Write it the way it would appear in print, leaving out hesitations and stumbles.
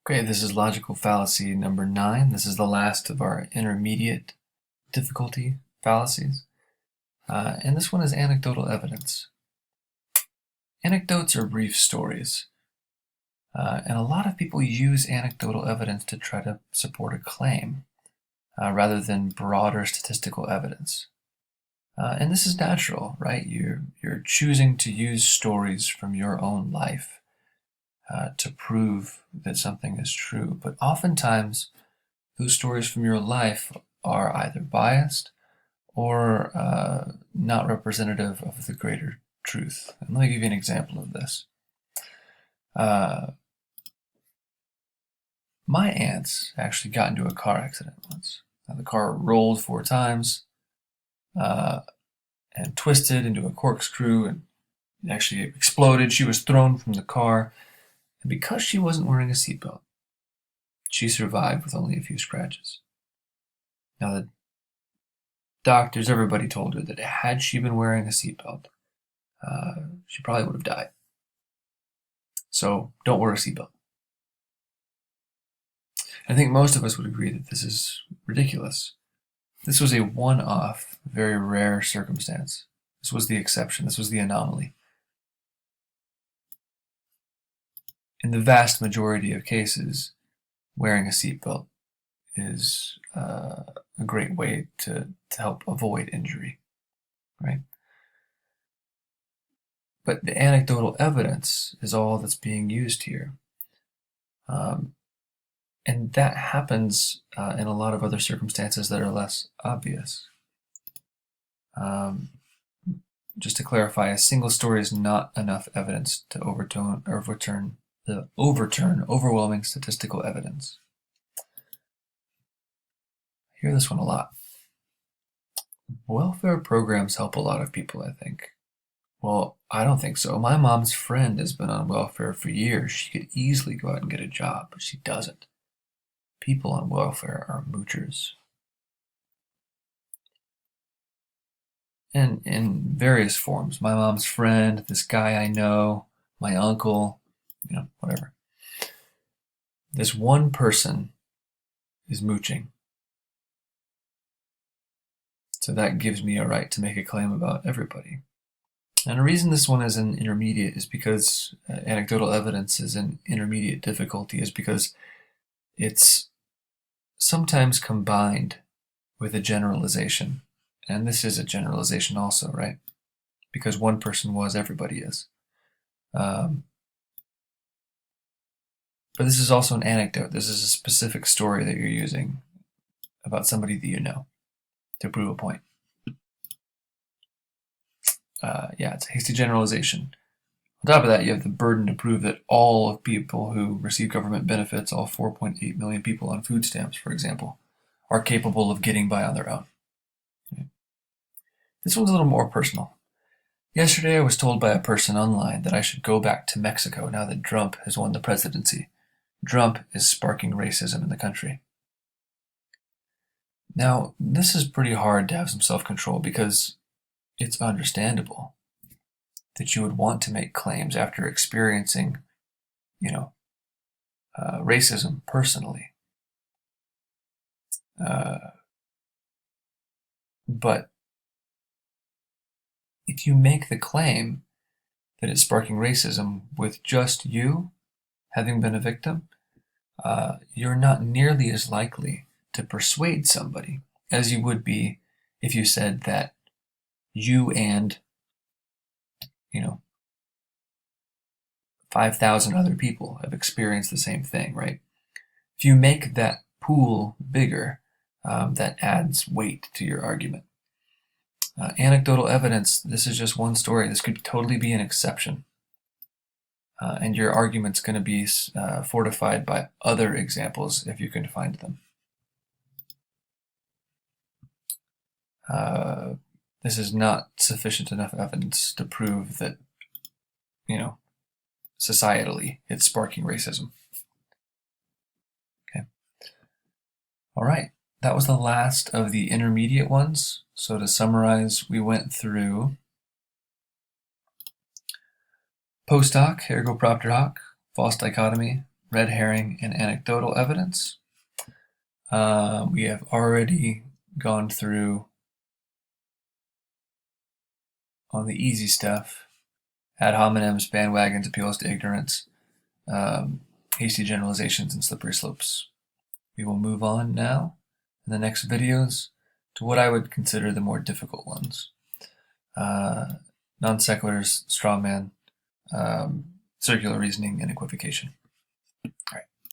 Okay, this is logical fallacy number 9. This is the last of our intermediate difficulty fallacies. And this one is anecdotal evidence. Anecdotes are brief stories. And a lot of people use anecdotal evidence to try to support a claim rather than broader statistical evidence. And this is natural, right? You're choosing to use stories from your own life to prove that something is true. But oftentimes, those stories from your life are either biased or not representative of the greater truth. And let me give you an example of this. My aunts actually got into a car accident once. The car rolled 4 times and twisted into a corkscrew and actually exploded. She was thrown from the car. And because she wasn't wearing a seatbelt, she survived with only a few scratches. Now, the doctors, everybody told her that had she been wearing a seatbelt, she probably would have died. So don't wear a seatbelt. I think most of us would agree that this is ridiculous. This was a one-off, very rare circumstance. This was the exception. This was the anomaly. In the vast majority of cases, wearing a seatbelt is a great way to help avoid injury, right? But the anecdotal evidence is all that's being used here. And that happens in a lot of other circumstances that are less obvious. Just to clarify, a single story is not enough evidence to overturn overwhelming statistical evidence. I hear this one a lot. Welfare programs help a lot of people, I think. Well, I don't think so. My mom's friend has been on welfare for years. She could easily go out and get a job, but she doesn't. People on welfare are moochers. And in various forms. My mom's friend, this guy I know, my uncle, whatever. This one person is mooching. So that gives me a right to make a claim about everybody. And the reason this one is an intermediate is because anecdotal evidence is an intermediate difficulty is because it's sometimes combined with a generalization. And this is a generalization also, right? Because one person was, everybody is. But this is also an anecdote. This is a specific story that you're using about somebody that you know to prove a point. Yeah, it's a hasty generalization. On top of that, you have the burden to prove that all of people who receive government benefits, all 4.8 million people on food stamps, for example, are capable of getting by on their own. Okay. This one's a little more personal. Yesterday, I was told by a person online that I should go back to Mexico now that Trump has won the presidency. Trump is sparking racism in the country. Now, this is pretty hard to have some self-control because it's understandable that you would want to make claims after experiencing, racism personally. But if you make the claim that it's sparking racism with just you having been a victim, you're not nearly as likely to persuade somebody as you would be if you said that you and 5,000 other people have experienced the same thing, right? If you make that pool bigger, that adds weight to your argument. Anecdotal evidence, this is just one story. This could totally be an exception. And your argument's going to be fortified by other examples if you can find them. This is not sufficient enough evidence to prove that, societally, it's sparking racism. Okay. All right. That was the last of the intermediate ones. So to summarize, we went through post hoc, ergo propter hoc, false dichotomy, red herring and anecdotal evidence. We have already gone through on the easy stuff: ad hominems, bandwagons, appeals to ignorance, hasty generalizations, and slippery slopes. We will move on now in the next videos to what I would consider the more difficult ones: non sequiturs, straw man, circular reasoning, and equivocation.